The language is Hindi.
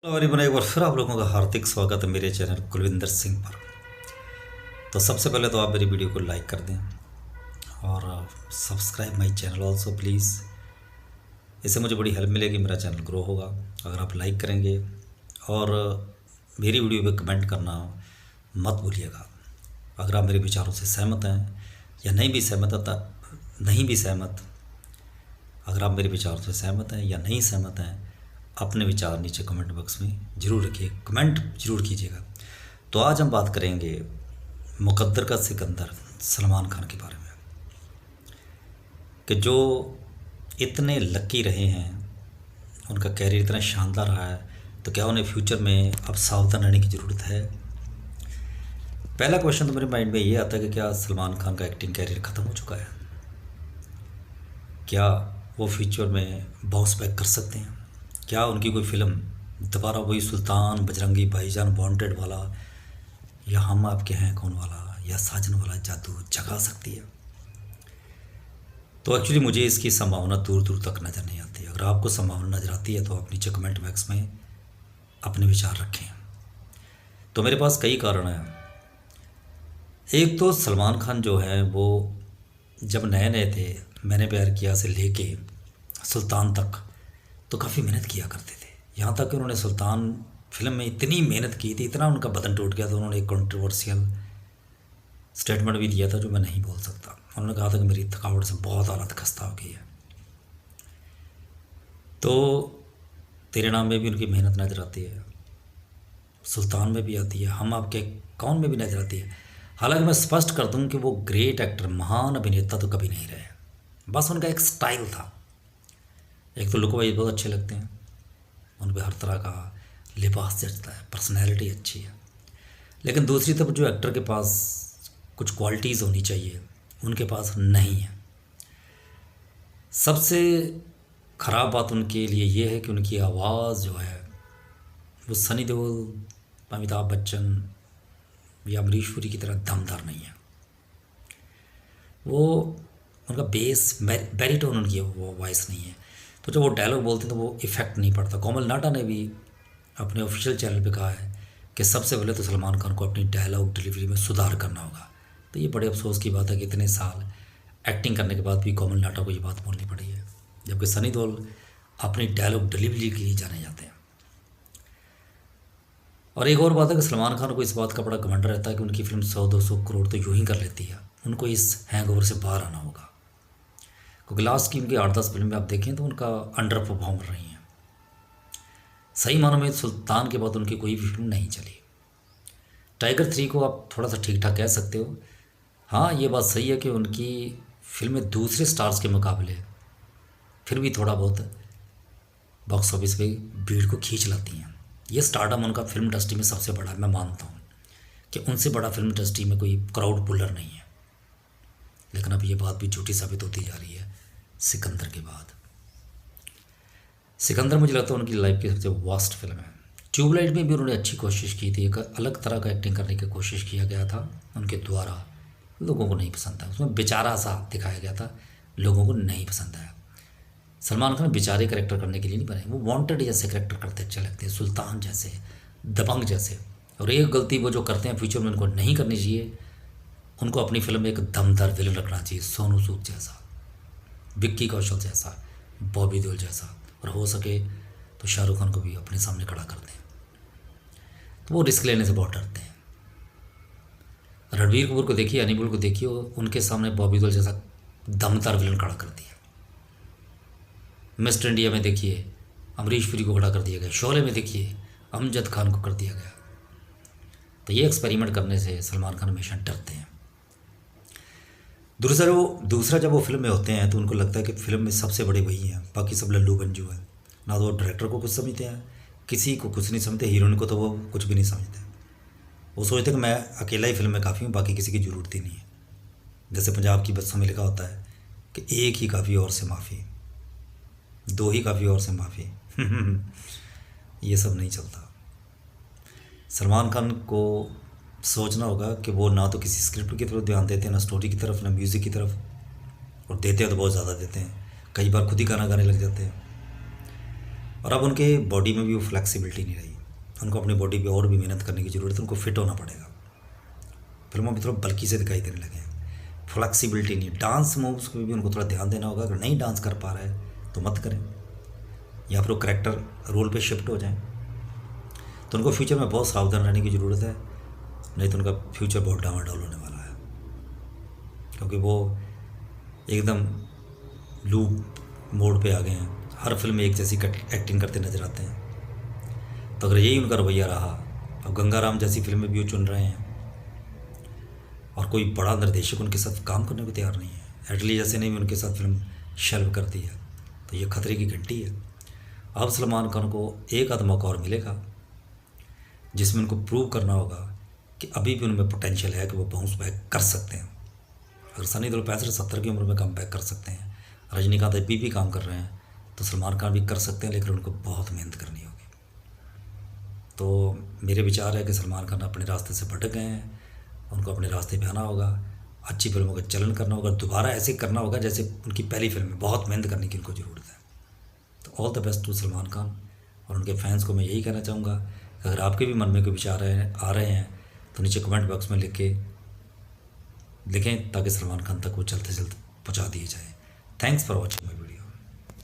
हेलो एवरीवन, एक बार फिर आप लोगों का हार्दिक स्वागत है मेरे चैनल कुलविंदर सिंह पर। तो सबसे पहले तो आप मेरी वीडियो को लाइक कर दें और subscribe my channel also please. इससे मुझे बड़ी हेल्प मिलेगी, मेरा चैनल ग्रो होगा अगर आप लाइक करेंगे। और मेरी वीडियो पे कमेंट करना मत भूलिएगा। अगर आप मेरे विचारों से सहमत हैं या नहीं भी सहमत, अगर आप मेरे विचारों से सहमत हैं या नहीं सहमत हैं, अपने विचार नीचे कमेंट बॉक्स में ज़रूर रखिए, कमेंट ज़रूर कीजिएगा। तो आज हम बात करेंगे मुकद्दर का सिकंदर सलमान खान के बारे में, कि जो इतने लकी रहे हैं, उनका कैरियर इतना शानदार रहा है, तो क्या उन्हें फ्यूचर में अब सावधान रहने की ज़रूरत है। पहला क्वेश्चन तो मेरे माइंड में ये आता है कि क्या सलमान खान का एक्टिंग कैरियर ख़त्म हो चुका है? क्या वो फ्यूचर में बाउंस बैक कर सकते हैं? क्या उनकी कोई फ़िल्म दोबारा वही सुल्तान, बजरंगी भाईजान, वांटेड वाला, या हम आपके हैं कौन वाला, या साजन वाला जादू जगा सकती है? तो एक्चुअली मुझे इसकी संभावना दूर दूर तक नज़र नहीं आती। अगर आपको संभावना नज़र आती है तो आप नीचे कमेंट बॉक्स में अपने विचार रखें। तो मेरे पास कई कारण हैं। एक तो सलमान खान जो है वो जब नए नए थे, मैंने प्यार किया से लेके सुल्तान तक, तो काफ़ी मेहनत किया करते थे। यहाँ तक कि उन्होंने सुल्तान फिल्म में इतनी मेहनत की थी, इतना उनका बदन टूट गया था। उन्होंने एक कंट्रोवर्शियल स्टेटमेंट भी दिया था जो मैं नहीं बोल सकता। उन्होंने कहा था कि मेरी थकावट से बहुत हालत खस्ता हो गई है। तो तेरे नाम में भी उनकी मेहनत नज़र आती है, सुल्तान में भी आती है, हम आपके कौन में भी नज़र आती है। हालांकि मैं स्पष्ट कर दूं कि वो ग्रेट एक्टर, महान अभिनेता तो कभी नहीं रहे। बस उनका एक स्टाइल था। एक तो लुक वाइज बहुत अच्छे लगते हैं, उन पर हर तरह का लिबास जचता है, पर्सनैलिटी अच्छी है। लेकिन दूसरी तरफ जो एक्टर के पास कुछ क्वालिटीज़ होनी चाहिए, उनके पास नहीं है। सबसे ख़राब बात उनके लिए ये है कि उनकी आवाज़ जो है वो सनी देओल, अमिताभ बच्चन या अमरीश पुरी की तरह दमदार नहीं है। वो उनका बेस बैरीटोन उनकी वो वॉइस नहीं है। तो जब वो डायलॉग बोलते हैं तो वो इफ़ेक्ट नहीं पड़ता। कोमल नाटा ने भी अपने ऑफिशियल चैनल पे कहा है कि सबसे पहले तो सलमान खान को अपनी डायलॉग डिलीवरी में सुधार करना होगा। तो ये बड़े अफसोस की बात है कि इतने साल एक्टिंग करने के बाद भी कोमल नाटा को ये बात बोलनी पड़ी है, जबकि सनी देओल अपनी डायलॉग डिलीवरी के लिए जाने जाते हैं। और एक और बात है कि सलमान खान को इस बात का बड़ा घमंड रहता है कि उनकी फिल्म 100-200 करोड़ तो यूँ ही कर लेती है। उनको इस हैंगओवर से बाहर आना होगा, क्योंकि लास्ट की उनकी 8-10 फिल्में आप देखें तो उनका अंडर परफॉर्मर रही हैं। सही मानों में सुल्तान के बाद उनकी कोई भी फिल्म नहीं चली। टाइगर 3 को आप थोड़ा सा ठीक ठाक कह सकते हो। हाँ, ये बात सही है कि उनकी फिल्में दूसरे स्टार्स के मुकाबले फिर भी थोड़ा बहुत बॉक्स ऑफिस पे भीड़ को खींच लाती हैं। ये स्टारडम उनका फिल्म इंडस्ट्री में सबसे बड़ा है। मैं मानता हूँ कि उनसे बड़ा फिल्म इंडस्ट्री में कोई क्राउड पुलर नहीं है। लेकिन अब ये बात भी झूठी साबित होती जा रही है सिकंदर के बाद। सिकंदर मुझे लगता है उनकी लाइफ की सबसे वर्स्ट फिल्म है। ट्यूबलाइट में भी उन्होंने अच्छी कोशिश की थी, एक अलग तरह का एक्टिंग करने की कोशिश किया गया था उनके द्वारा, लोगों को नहीं पसंद आया। उसमें बेचारा सा दिखाया गया था, लोगों को नहीं पसंद आया। सलमान खान बेचारे करेक्टर करने के लिए नहीं बने, वो वांटेड जैसे करेक्टर करते अच्छे लगते हैं, सुल्तान जैसे, दबंग जैसे। और एक गलती वो जो करते हैं फ्यूचर में उनको नहीं करनी चाहिए। उनको अपनी फिल्म में एक दमदार विलन रखना चाहिए, सोनू सूद जैसा, विक्की कौशल जैसा, बॉबी देओल जैसा, और हो सके तो शाहरुख खान को भी अपने सामने खड़ा कर दें। तो वो रिस्क लेने से बहुत डरते हैं। रणबीर कपूर को देखिए, अनिमल को देखिए, उनके सामने बॉबी देओल जैसा दमदार विलन खड़ा कर दिया। मिस्टर इंडिया में देखिए अमरीश पुरी को खड़ा कर दिया गया, शोले में देखिए अमजद खान को कर दिया गया। तो ये एक्सपेरिमेंट करने से सलमान खान हमेशा डरते हैं। दूसरा जब वो फिल्म में होते हैं तो उनको लगता है कि फिल्म में सबसे बड़े वही हैं, बाकी सब लल्लू गंजू हैं। ना तो वो डायरेक्टर को कुछ समझते हैं, किसी को कुछ नहीं समझते, हीरोइन को तो वो कुछ भी नहीं समझते। वो सोचते हैं कि मैं अकेला ही फिल्म में काफ़ी हूँ, बाकी किसी की ज़रूरत ही नहीं है। जैसे पंजाब की बसों में लिखा होता है कि एक ही काफ़ी और से माफ़ी, दो ही काफ़ी और से माफ़ी। ये सब नहीं चलता। सलमान खान को सोचना होगा कि वो ना तो किसी स्क्रिप्ट की तरफ ध्यान देते हैं, ना स्टोरी की तरफ, ना म्यूज़िक की तरफ। और देते हैं तो बहुत ज़्यादा देते हैं, कई बार खुद ही गाना गाने लग जाते हैं। और अब उनके बॉडी में भी वो फ्लेक्सिबिलिटी नहीं रही, उनको अपनी बॉडी पे और भी मेहनत करने की ज़रूरत है, उनको फिट होना पड़ेगा। फिल्मों में थोड़ा बल्की से दिखाई देने लगे हैं, फ्लेक्सिबिलिटी नहीं। डांस मूव्स पे भी उनको थोड़ा ध्यान देना होगा, अगर नहीं डांस कर पा रहा है तो मत करें, या फिर वो करेक्टर रोल पे शिफ्ट हो जाएं। तो उनको फ्यूचर में बहुत सावधान रहने की ज़रूरत है, नहीं तो उनका फ्यूचर बहुत डामाडोल होने वाला है, क्योंकि वो एकदम लूप मोड पे आ गए हैं, हर फिल्म में एक जैसी एक्टिंग करते नजर आते हैं। तो अगर यही उनका रवैया रहा, अब गंगाराम जैसी फिल्में भी वो चुन रहे हैं और कोई बड़ा निर्देशक उनके साथ काम करने को तैयार नहीं है। एटली जैसे ने भी उनके साथ फिल्म शेल्व कर दी है, तो ये खतरे की घंटी है। अब सलमान खान को एक आध मौका और मिलेगा जिसमें उनको प्रूव करना होगा कि अभी भी उनमें पोटेंशियल है कि वो बाउंस बैक कर सकते हैं। अगर सनी देओल 65-70 की उम्र में कम बैक कर सकते हैं, रजनीकांत अभी भी काम कर रहे हैं, तो सलमान खान भी कर सकते हैं, लेकिन उनको बहुत मेहनत करनी होगी। तो मेरे विचार है कि सलमान खान अपने रास्ते से भटक गए हैं, उनको अपने रास्ते पे आना होगा, अच्छी फिल्मों का चलन करना होगा, दोबारा ऐसे करना होगा जैसे उनकी पहली फिल्म में, बहुत मेहनत करने की उनको ज़रूरत है। तो all the best to Salman Khan, और उनके फैंस को मैं यही कहना चाहूँगा, अगर आपके भी मन में कोई विचार आ रहे हैं तो नीचे कमेंट बॉक्स में लिखें, ताकि सलमान खान तक वो जल्द से जल्द पहुँचा दिए जाए। Thanks for watching my video.